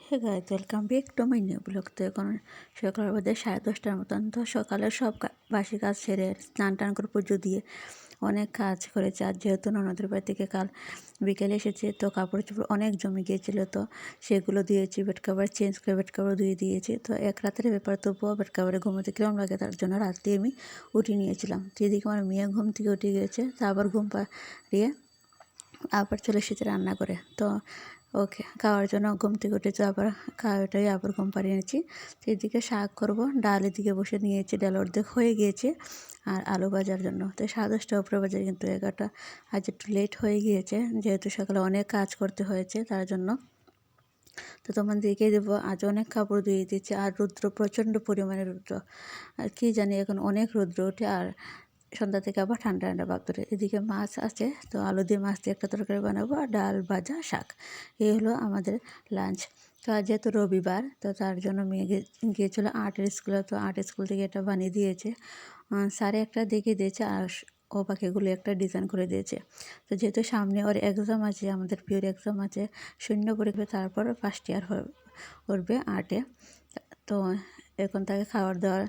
Hey guys, welcome back to my new vlog. তো এখন সকাল বাজে 10:30টার মতন। তো সকালে সব বাসি কাজ সেরে স্নান টান করে পুজো দিয়ে অনেক কাজ করেছে। আর যেহেতু ননদের বাড়ি থেকে কাল বিকেলে এসেছে, তো কাপড় চোপড় অনেক জমে গিয়েছিলো, তো সেগুলো দিয়েছি। বেড কাভার চেঞ্জ করে বেড কাভার ধুয়ে দিয়েছি। তো এক রাতের ব্যাপার, তবুও বেড কাভারে ঘুমোতে কিরম লাগে, তার জন্য রাত্রে আমি উঠিয়ে নিয়েছিলাম। তো এদিকে আমার মেয়ে ঘুম থেকে উঠে গিয়েছে, তা আবার ঘুম পাড়িয়ে আবার চলে এসেছে রান্না করে। তো ওকে খাওয়ার জন্য ঘুম থেকে উঠেছে, আবার খাওয়াটাই আবার ঘুম পাড়িয়ে নিয়েছি। তো এদিকে শাক করবো, ডাল এদিকে বসে নিয়েছি, ডাল অর্ধেক হয়ে গিয়েছে। আর আলু ভাজার জন্য তো 10:30টার উপরে বাজে, কিন্তু 11টা আজ একটু লেট হয়ে গিয়েছে, যেহেতু সকালে অনেক কাজ করতে হয়েছে তার জন্য। তো তোমার দেখিয়ে দেবো, আজ অনেক কাপড় ধুয়ে দিচ্ছে। আর রৌদ্র, প্রচণ্ড পরিমাণে রৌদ্র, আর কি জানি এখন অনেক রৌদ্র ওঠে। আর সন্ধ্যা থেকে আবার ঠান্ডা ঠান্ডা ভাব ধরে। এদিকে মাছ আছে, তো আলু দিয়ে মাছ দিয়ে একটা তরকারি বানাবো, আর ডাল ভাজা শাক, এই হলো আমাদের লাঞ্চ। তো আজ যেহেতু রবিবার, তো তার জন্য মেয়ে গিয়েছিলো আর্টের স্কুলে। তো আর্ট স্কুল থেকে এটা বানিয়ে দিয়েছে, স্যারে একটা দেখিয়ে দিয়েছে, আর ও পাখিগুলো একটা ডিজাইন করে দিয়েছে। তো যেহেতু সামনে ওর এক্সাম আছে, আমাদের পিওর এক্সাম আছে, শূন্য পরীক্ষা, তারপর ফার্স্ট ইয়ার করবে আর্টে। তো এখন তাকে খাবার দাবার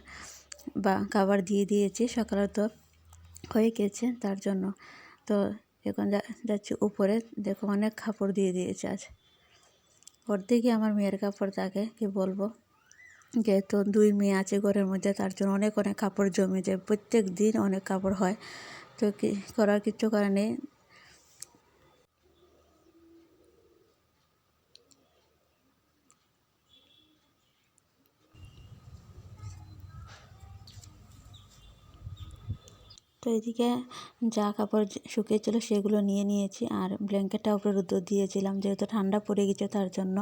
বা খাবার দিয়ে দিয়েছি, সকালে তো হয়ে গেছে তার জন্য। তো এখন যাচ্ছি উপরে, দেখো অনেক কাপড় দিয়ে দিয়েছে আজ। অর্ধেকই আমার মেয়ের কাপড়, তাকে কি বলবো, যেহেতু 2 মেয়ে আছে ঘরের মধ্যে, তার জন্য অনেক অনেক কাপড় জমে যায়, প্রত্যেক দিন অনেক কাপড় হয়। তো কি করার, কিচ্ছু করার নেই। তো এদিকে যা কাপড় শুকিয়েছিল সেগুলো নিয়ে নিয়েছি, আর ব্ল্যাঙ্কেটটা উপরে রৌদ্র দিয়েছিলাম, যেহেতু ঠান্ডা পড়ে গেছে তার জন্য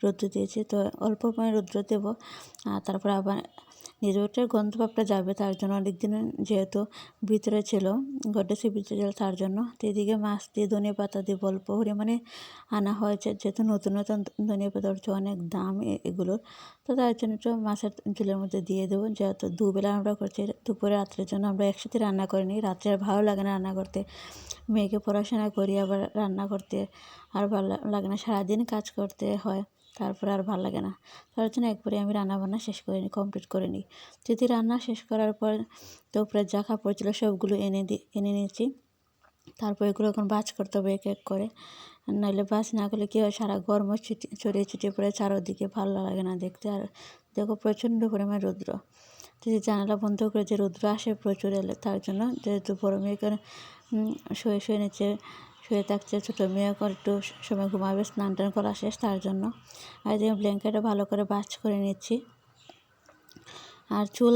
রৌদ্র দিয়েছি। তো অল্প পরিমাণে রৌদ্র দেবো, আর তারপর আবার নিজের গন্ধভাবটা যাবে, তার জন্য অনেক দিন যেহেতু ভিতরে ছিল, গডরেজের ভিতরে ছিল তার জন্য। তো এদিকে মাছ দিয়ে ধনিয়া পাতা দিয়ে অল্প পরিমাণে আনা হয়েছে, যেহেতু নতুন নতুন ধনিয়া পাতা উঠছে, অনেক দাম এগুলোর। তো তার জন্য একটু মাছের ঝোলের মধ্যে দিয়ে দেবো। যেহেতু দুবেলা আমরা করছি, দুপুরে রাত্রের জন্য আমরা একসাথে রান্না করে নিই। রাত্রে আর ভালো লাগে না রান্না করতে, মেয়েকে পড়াশোনা করি, আবার রান্না করতে আর ভালো লাগে না, সারাদিন কাজ করতে হয়, তারপরে আর ভালো লাগে না। তার জন্য একবারে আমি রান্না বান্না শেষ করে নিই, কমপ্লিট করে নিই। যদি রান্না শেষ করার পর তো উপরে যা কাপড় ছিল সবগুলো এনে নিয়েছি। তারপর এগুলো এখন ভাঁজ করতে হবে এক এক করে, নাহলে ভাঁজ না করলে কী হয়, সারা গরম ছড়িয়ে ছিটিয়ে পড়ে চারোদিকে, ভালো লাগে না দেখতে। আর দেখো প্রচণ্ড পরিমাণে রৌদ্র, যদি জানালা বন্ধ করে, যে রৌদ্র আসে প্রচুর এলে, তার জন্য যেহেতু বড় মেয়েকে শুয়ে নিচে শুয়ে থাকছে, ছোটো মেয়ে একটু সময় ঘুমাবে, স্নান টান করা শেষ, তার জন্য। আর এদিকে ব্ল্যাঙ্কেটটা ভালো করে ভাঁজ করে নিচ্ছি। আর চুল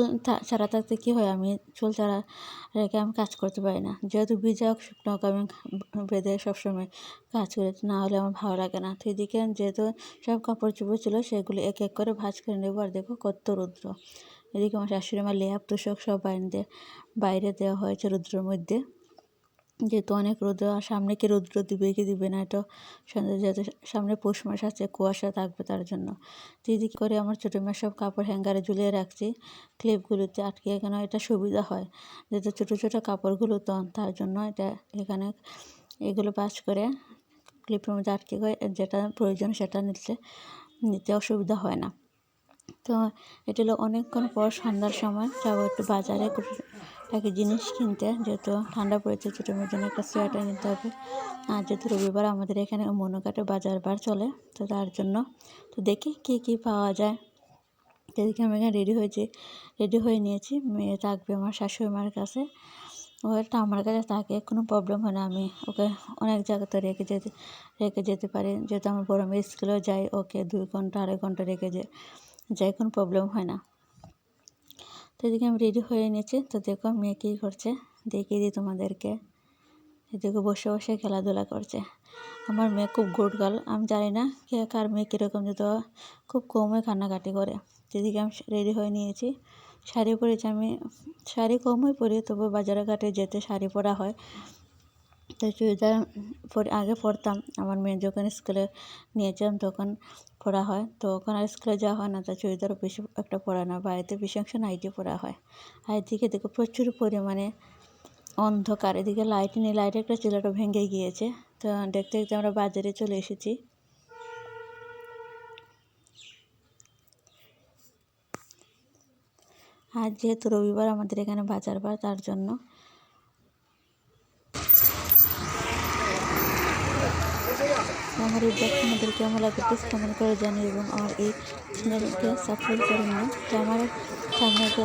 ছাড়া থাকতে কী হয়, আমি চুল ছাড়া রেখে আমি কাজ করতে পারি না, যেহেতু ভিজা হোক শুকনো হোক আমি বেঁধে সবসময় কাজ করি, না হলে আমার ভালো লাগে না। তো এদিকে যেহেতু সব কাপড় চোপড় ছিল, সেগুলো এক এক করে ভাঁজ করে নেবো। আর দেখো কত রৌদ্র, এদিকে আমার শাশুড়ি আমার লেপ তোষক সব বাইরে দেওয়া হয়েছে রৌদ্রের মধ্যে, যেহেতু অনেক রৌদ্র। আর সামনে কি রৌদ্র দিবে কি দিবে না, এটা সন্ধ্যা, যেহেতু সামনে পৌষ মাস আছে, কুয়াশা থাকবে তার জন্য। তো এদিকে করে আমার ছোটো মেয়ের সব কাপড় হ্যাঙ্গারে ঝুলিয়ে রাখছি, ক্লিপগুলোতে আটকে, কেন এটা সুবিধা হয়, যেহেতু ছোটো ছোটো কাপড়গুলো, তো তার জন্য এটা এখানে এগুলো পাস করে ক্লিপের মধ্যে আটকে গিয়ে যেটা প্রয়োজন সেটা নিতে অসুবিধা হয় না। তো এটা হলো অনেকক্ষণ পর সন্ধ্যার সময় যাবো একটু বাজারে টাকি জিনিস কিনতে, যেহেতু ঠান্ডা পড়েছে, ছোটো মেয়ের জন্য একটা সোয়েটার নিতে হবে। আর যেহেতু রবিবার আমাদের এখানে মনুঘাটে বাজার বার চলে, তো তার জন্য তো দেখি কী পাওয়া যায়। এদিকে আমি এখানে রেডি হয়ে নিয়েছি, মেয়ে থাকবে আমার শাশুড়ি মার কাছে, ও একটা আমার কাছে থাকে, কোনো প্রবলেম হয় না, আমি ওকে অনেক জায়গাতে রেখে যেতে পারি, যেহেতু আমার বড় মেয়ে স্কুলেও যাই, ওকে 2 ঘন্টা 2.5 ঘন্টা রেখে যাই, কোনো প্রবলেম হয় না। তো এদিকে আমি রেডি হয়ে নিয়েছি। তো দেখো মেয়ে কী করছে, দেখিয়ে দিই তোমাদেরকে। এদিকে বসে বসে খেলাধুলা করছে। আমার মেয়ে খুব গুড গার্ল, আমি জানি না কার মেয়ে কীরকম, যেহেতু খুব কমই কান্নাকাটি করে। এদিকে আমি রেডি হয়ে নিয়েছি, শাড়ি পরেছি, আমি শাড়ি কমই পরি, তবু বাজারে ঘাটে যেতে শাড়ি পরা হয়। তো চুড়িদার আগে পরতাম, আমার মেয়ে যখন স্কুলে নিয়েছিলাম তখন পরা হয়, তো ওখানে আর স্কুলে যাওয়া হয় না, তো চুড়িদার বেশি একটা পরা না, বাড়িতে বেশি অংশ নাইটি পরা হয়। আর এদিকে দেখো প্রচুর পরিমাণে অন্ধকার, এদিকে লাইট নেই, লাইটের একটা চুলাটা ভেঙে গিয়েছে। তো দেখতে দেখতে আমরা বাজারে চলে এসেছি। আর যেহেতু রবিবার আমাদের এখানে বাজার বার, তার জন্য। আমার এই ব্লগ তোমাদের কেমন লাগে প্লিজ কমেন্ট করে জানিও, এবং আমার এই চ্যানেলকে সাবস্ক্রাইব করে নিও। তো আমার সামনে একটা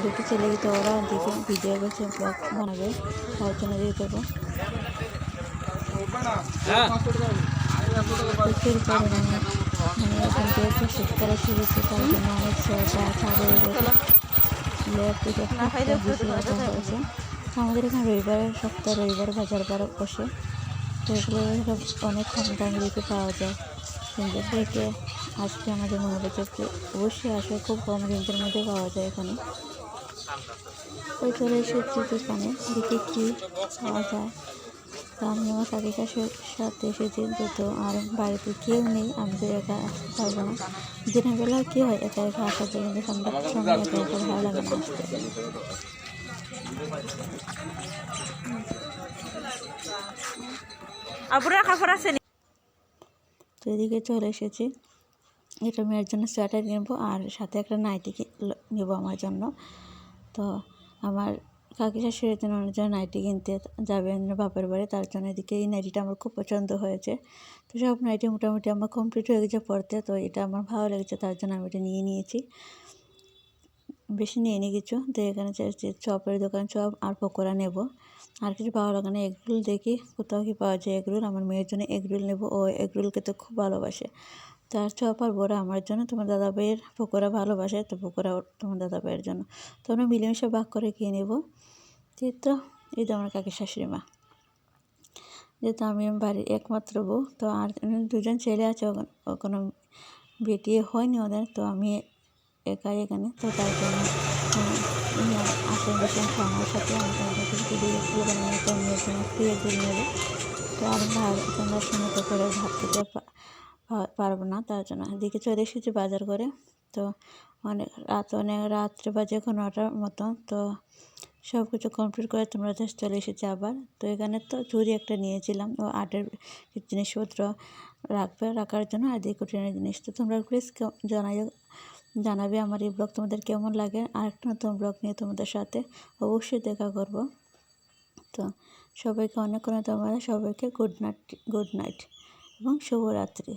দুটো ছেলে তো ওরা দেখে ভিডিও করছে, ব্লগ বানাবে, তার জন্য দিয়ে দেবো। প্রচুর পরিমাণে মানে এখন যেহেতু শীতকালে শুরুছে, তার জন্য অনেক সোয়েটার, চাদর হয়েছে। আমাদের এখানে রবিবারের সপ্তাহে রবিবার বাজার বার বসে, তো এগুলো সব অনেক কম দামে দিতে পাওয়া যায়। দেখে আজকে আমাদের মনে হচ্ছে অবশ্যই আসে, খুব কম রেঞ্জের মধ্যে পাওয়া যায় এখানে। তো চলে এসেছি দোকানে, দেখে কী পাওয়া যায়। তো আমি আমার কাকি শাশুড়ির সাথে এসেছি, যেহেতু আর বাড়িতে কেউ নেই, আমি তো একা আসতে পারবো না। দিনের বেলা কী হয়, একা একা আসা যায়, কিন্তু সন্ধ্যার সময় একা একা ভালো লাগে না আসতে। তো এদিকে চলে এসেছি, এটা মেয়ের জন্য সোয়েটার নেবো আর সাথে একটা নাইটি নেবো আমার জন্য। তো আমার কাকি শাশুড়ির জন্য জন্য নাইটি কিনতে যাবেন বাপের বাড়ি, তার জন্য এদিকে এই নাইটিটা আমার খুব পছন্দ হয়েছে। তো সব নাইটি মোটামুটি আমার কমপ্লিট হয়ে গেছে পড়তে, তো এটা আমার ভালো লেগেছে, তার জন্য আমি এটা নিয়ে নিয়েছি। বেশি নিয়ে নিই কিছু। তো এখানে চপের দোকান, চপ আর পকোড়া নেব, আর কিছু ভালো লাগে না। এগরোল দেখি কোথাও কি পাওয়া যায় এগরোল, আমার মেয়ের জন্য এগরোল নেব, ও এগরোল খেতে খুব ভালোবাসে। তার চপ আর বড়া আমার জন্য, তোমার দাদাভাইয়ের পকোড়া ভালোবাসে, তো পকোড়া তোমার দাদাভাইয়ের জন্য। তো আমরা মিলেমিশে ভাগ করে খেয়ে নেব। তো এই তো আমার কাকি শাশুড়ি মা, যেহেতু আমি বাড়ির একমাত্র বউ, তো আর দুজন ছেলে আছে, কোনো বেটি হয়নি ওদের, তো আমি একাই এখানে। তো তার জন্য আসলে ভীষণ আমার সাথে আমি মেয়ের জন্য ফ্রি এগুলো নেবো। তো আর তোমরা সময় করে ভাত খেতে পারবো না, তার জন্য এদিকে চলে এসেছি বাজার করে। তো অনেক রাত্রে বাজে এখন 9টার মতো। তো সব কিছু কমপ্লিট করে তোমরা চলে এসেছি আবার। তো এখানে তো চুড়ি একটা নিয়েছিলাম, ও আর্টের জিনিসপত্র রাখার জন্য, আর দিয়ে কুটিনের জিনিস। তো তোমরা প্লিজ জানাবে আমার এই ব্লগ তোমাদের কেমন লাগে। আর একটা নতুন ব্লগ নিয়ে তোমাদের সাথে অবশ্যই দেখা করব। তো সবাইকে অনেক অনেক ধন্যবাদ, সবাইকে গুড নাইট এবং শুভরাত্রি।